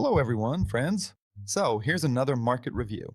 Hello, everyone, friends. So, here's another market review.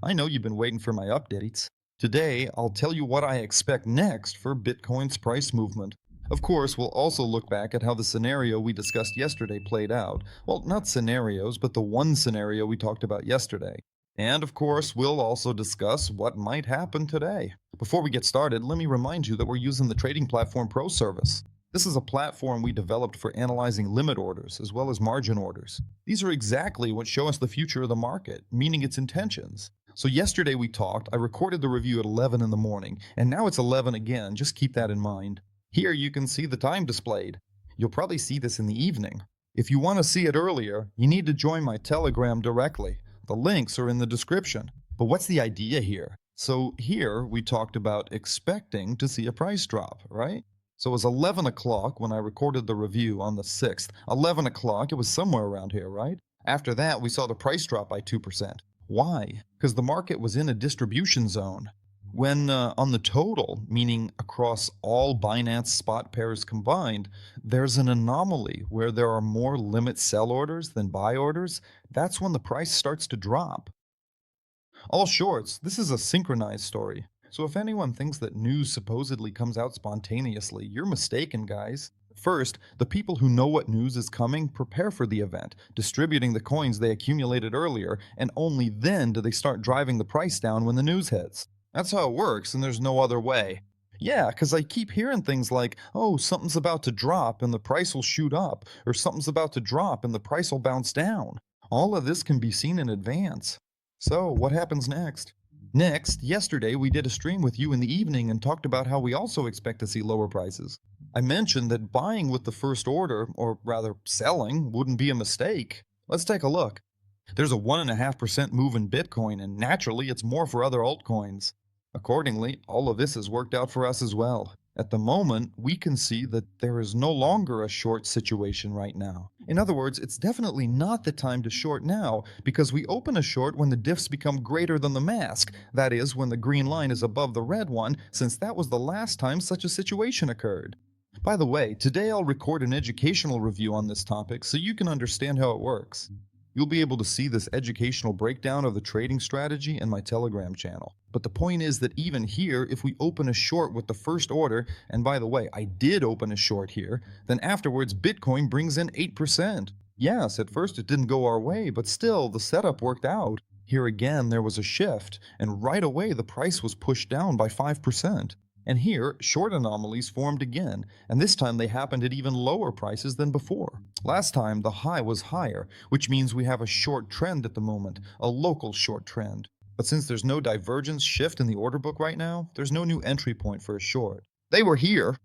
I know you've been waiting for my updates. Today, I'll tell you what I expect next for Bitcoin's price movement. Of course, we'll also look back at how the scenario we discussed yesterday played out. Well, not scenarios, but the one scenario we talked about yesterday. And of course, we'll also discuss what might happen today. Before we get started, let me remind you that we're using the Trading Platform Pro service. This is a platform we developed for analyzing limit orders as well as margin orders. These are exactly what show us the future of the market, meaning its intentions. So yesterday we talked, I recorded the review at 11 in the morning, and now it's 11 again, just keep that in mind. Here you can see the time displayed. You'll probably see this in the evening. If you want to see it earlier, you need to join my Telegram directly. The links are in the description. But what's the idea here? So here we talked about expecting to see a price drop, right? So it was 11 o'clock when I recorded the review on the 6th. 11 o'clock, it was somewhere around here, right? After that, we saw the price drop by 2%. Why? Because the market was in a distribution zone. When on the total, meaning across all Binance spot pairs combined, there's an anomaly where there are more limit sell orders than buy orders. That's when the price starts to drop. All shorts, this is a synchronized story. So if anyone thinks that news supposedly comes out spontaneously, you're mistaken, guys. First, the people who know what news is coming prepare for the event, distributing the coins they accumulated earlier, and only then do they start driving the price down when the news hits. That's how it works, and there's no other way. Yeah, because I keep hearing things like, oh, something's about to drop and the price will shoot up, or something's about to drop and the price will bounce down. All of this can be seen in advance. So, what happens next? Next, yesterday we did a stream with you in the evening and talked about how we also expect to see lower prices. I mentioned that buying with the first order, or rather selling, wouldn't be a mistake. Let's take a look. There's a 1.5% move in Bitcoin, and naturally it's more for other altcoins. Accordingly, all of this has worked out for us as well. At the moment, we can see that there is no longer a short situation right now. In other words, it's definitely not the time to short now, because we open a short when the diffs become greater than the mask, that is, when the green line is above the red one, since that was the last time such a situation occurred. By the way, today I'll record an educational review on this topic so you can understand how it works. You'll be able to see this educational breakdown of the trading strategy in my Telegram channel. But the point is that even here, if we open a short with the first order, and by the way, I did open a short here, then afterwards Bitcoin brings in 8%. Yes, at first it didn't go our way, but still, the setup worked out. Here again, there was a shift, and right away the price was pushed down by 5%. And here, short anomalies formed again, and this time they happened at even lower prices than before. Last time, the high was higher, which means we have a short trend at the moment, a local short trend. But since there's no divergence shift in the order book right now, there's no new entry point for a short. They were here.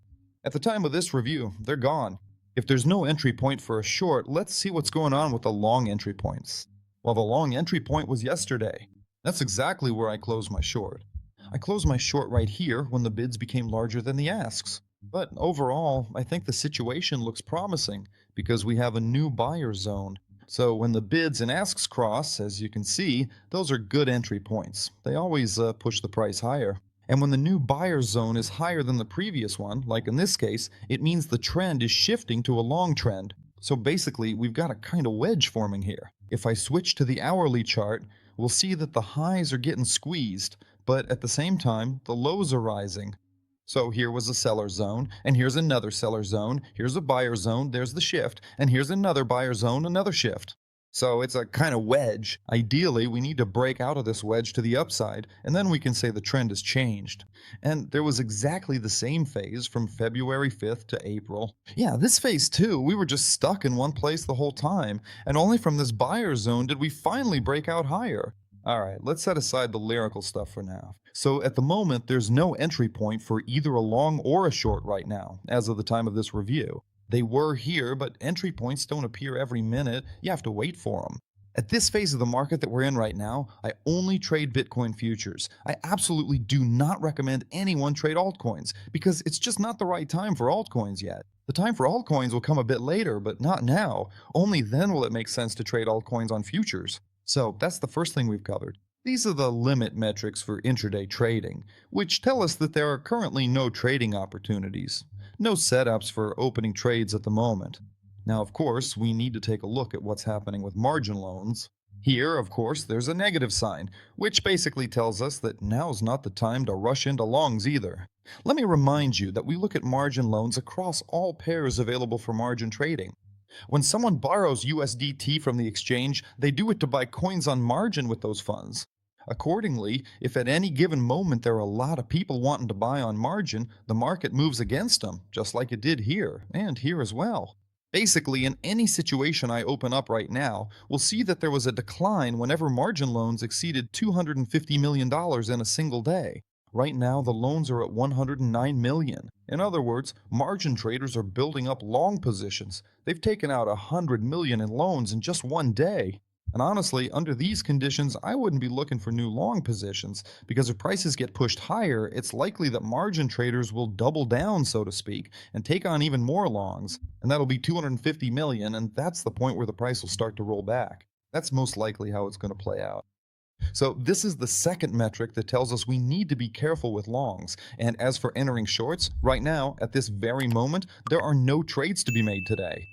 At the time of this review, they're gone. If there's no entry point for a short, let's see what's going on with the long entry points. Well, the long entry point was yesterday. That's exactly where I closed my short. I closed my short right here when the bids became larger than the asks. But overall, I think the situation looks promising because we have a new buyer zone. So when the bids and asks cross, as you can see, those are good entry points. They always push the price higher. And when the new buyer zone is higher than the previous one, like in this case, it means the trend is shifting to a long trend. So basically, we've got a kind of wedge forming here. If I switch to the hourly chart, we'll see that the highs are getting squeezed, but at the same time, the lows are rising. So here was a seller zone, and here's another seller zone, here's a buyer zone, there's the shift, and here's another buyer zone, another shift. So it's a kind of wedge. Ideally, we need to break out of this wedge to the upside, and then we can say the trend has changed. And there was exactly the same phase from February 5th to April. Yeah, this phase too, we were just stuck in one place the whole time, and only from this buyer zone did we finally break out higher. Alright, let's set aside the lyrical stuff for now. So at the moment, there's no entry point for either a long or a short right now, as of the time of this review. They were here, but entry points don't appear every minute, you have to wait for them. At this phase of the market that we're in right now, I only trade Bitcoin futures. I absolutely do not recommend anyone trade altcoins, because it's just not the right time for altcoins yet. The time for altcoins will come a bit later, but not now. Only then will it make sense to trade altcoins on futures. So that's the first thing we've covered. These are the limit metrics for intraday trading, which tell us that there are currently no trading opportunities, no setups for opening trades at the moment. Now, of course, we need to take a look at what's happening with margin loans. Here, of course, there's a negative sign, which basically tells us that now's not the time to rush into longs either. Let me remind you that we look at margin loans across all pairs available for margin trading. When someone borrows USDT from the exchange, they do it to buy coins on margin with those funds. Accordingly, if at any given moment there are a lot of people wanting to buy on margin, the market moves against them, just like it did here, and here as well. Basically, in any situation I open up right now, we'll see that there was a decline whenever margin loans exceeded $250 million in a single day. Right now, the loans are at 109 million. In other words, margin traders are building up long positions. They've taken out 100 million in loans in just one day. And honestly, under these conditions, I wouldn't be looking for new long positions because if prices get pushed higher, it's likely that margin traders will double down, so to speak, and take on even more longs. And that'll be 250 million, and that's the point where the price will start to roll back. That's most likely how it's going to play out. So this is the second metric that tells us we need to be careful with longs. And as for entering shorts, right now, at this very moment, there are no trades to be made today.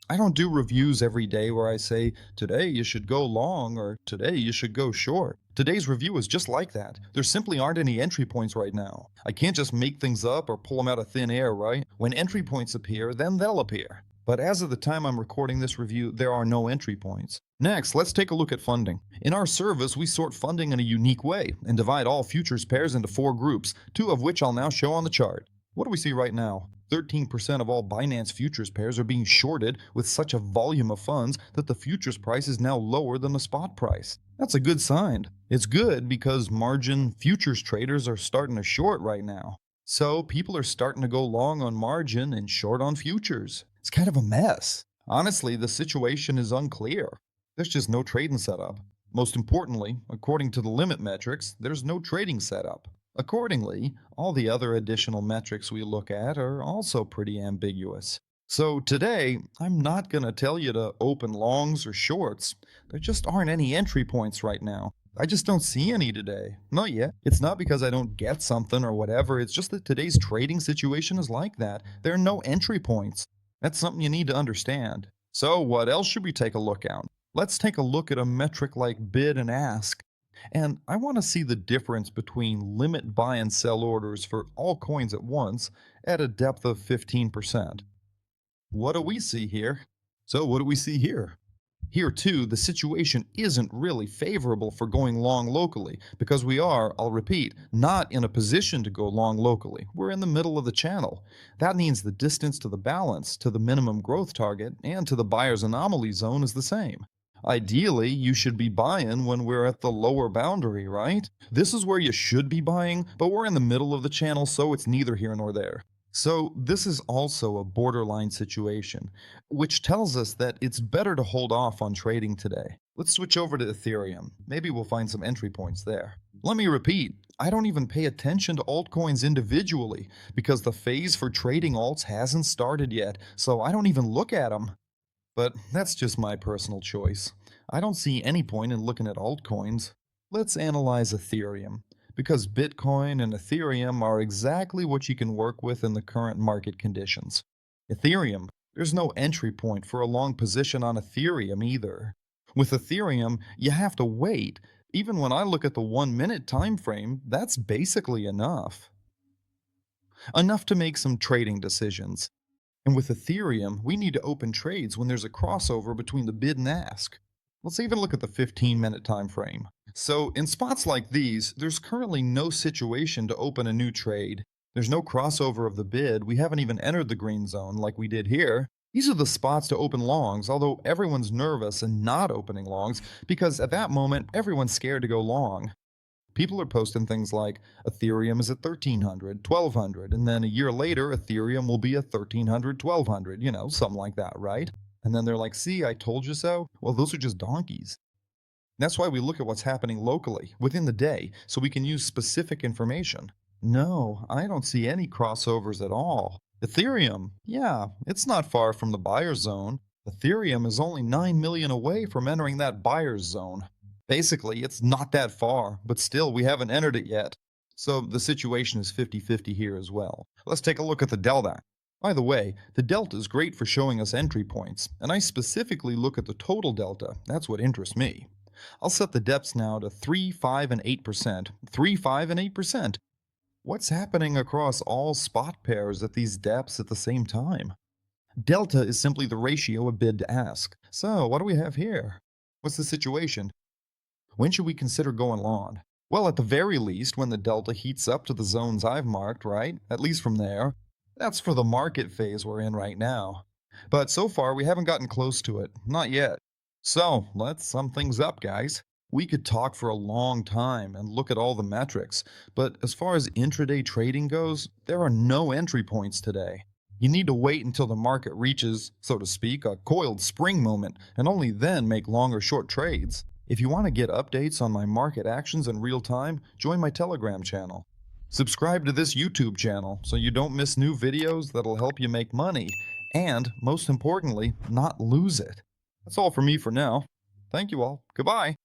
I don't do reviews every day where I say, today you should go long or today you should go short. Today's review is just like that. There simply aren't any entry points right now. I can't just make things up or pull them out of thin air, right? When entry points appear, then they'll appear. But as of the time I'm recording this review, there are no entry points. Next, let's take a look at funding. In our service, we sort funding in a unique way and divide all futures pairs into 4 groups, 2 of which I'll now show on the chart. What do we see right now? 13% of all Binance futures pairs are being shorted with such a volume of funds that the futures price is now lower than the spot price. That's a good sign. It's good because margin futures traders are starting to short right now. So people are starting to go long on margin and short on futures. It's kind of a mess. Honestly, the situation is unclear. There's just no trading setup. Most importantly, according to the limit metrics, there's no trading setup. Accordingly, all the other additional metrics we look at are also pretty ambiguous. So today, I'm not going to tell you to open longs or shorts. There just aren't any entry points right now. I just don't see any today. Not yet. It's not because I don't get something or whatever, it's just that today's trading situation is like that. There are no entry points. That's something you need to understand. So what else should we take a look at? Let's take a look at a metric like bid and ask. And I want to see the difference between limit buy and sell orders for all coins at once at a depth of 15%. What do we see here? So what do we see here? Here too, the situation isn't really favorable for going long locally because we are, I'll repeat, not in a position to go long locally. We're in the middle of the channel. That means the distance to the balance, to the minimum growth target, and to the buyer's anomaly zone is the same. Ideally, you should be buying when we're at the lower boundary, right? This is where you should be buying, but we're in the middle of the channel, so it's neither here nor there. So this is also a borderline situation, which tells us that it's better to hold off on trading today. Let's switch over to Ethereum. Maybe we'll find some entry points there. Let me repeat, I don't even pay attention to altcoins individually because the phase for trading alts hasn't started yet, so I don't even look at them. But that's just my personal choice. I don't see any point in looking at altcoins. Let's analyze Ethereum, because Bitcoin and Ethereum are exactly what you can work with in the current market conditions. Ethereum, there's no entry point for a long position on Ethereum either. With Ethereum, you have to wait. Even when I look at the 1-minute time frame, that's basically enough. Enough to make some trading decisions. And with Ethereum, we need to open trades when there's a crossover between the bid and ask. Let's even look at the 15-minute time frame. So in spots like these, there's currently no situation to open a new trade. There's no crossover of the bid. We haven't even entered the green zone like we did here. These are the spots to open longs, although everyone's nervous and not opening longs because at that moment, everyone's scared to go long. People are posting things like Ethereum is at 1300, 1200, and then a year later, Ethereum will be at 1300, 1200, something like that, right? And then they're like, see, I told you so? Well, those are just donkeys. That's why we look at what's happening locally, within the day, so we can use specific information. No, I don't see any crossovers at all. Ethereum, yeah, it's not far from the buyer's zone. Ethereum is only 9 million away from entering that buyer's zone. Basically, it's not that far, but still, we haven't entered it yet. So the situation is 50-50 here as well. Let's take a look at the delta. By the way, the delta is great for showing us entry points, and I specifically look at the total delta. That's what interests me. I'll set the depths now to 3, 5, and 8%. 3, 5, and 8%. What's happening across all spot pairs at these depths at the same time? Delta is simply the ratio of bid to ask. So, what do we have here? What's the situation? When should we consider going long? Well, at the very least, when the delta heats up to the zones I've marked, right? At least from there. That's for the market phase we're in right now. But so far, we haven't gotten close to it. Not yet. So, let's sum things up, guys. We could talk for a long time and look at all the metrics, but as far as intraday trading goes, there are no entry points today. You need to wait until the market reaches, so to speak, a coiled spring moment, and only then make long or short trades. If you want to get updates on my market actions in real time, join my Telegram channel. Subscribe to this YouTube channel so you don't miss new videos that'll help you make money, and, most importantly, not lose it. That's all for me for now. Thank you all. Goodbye.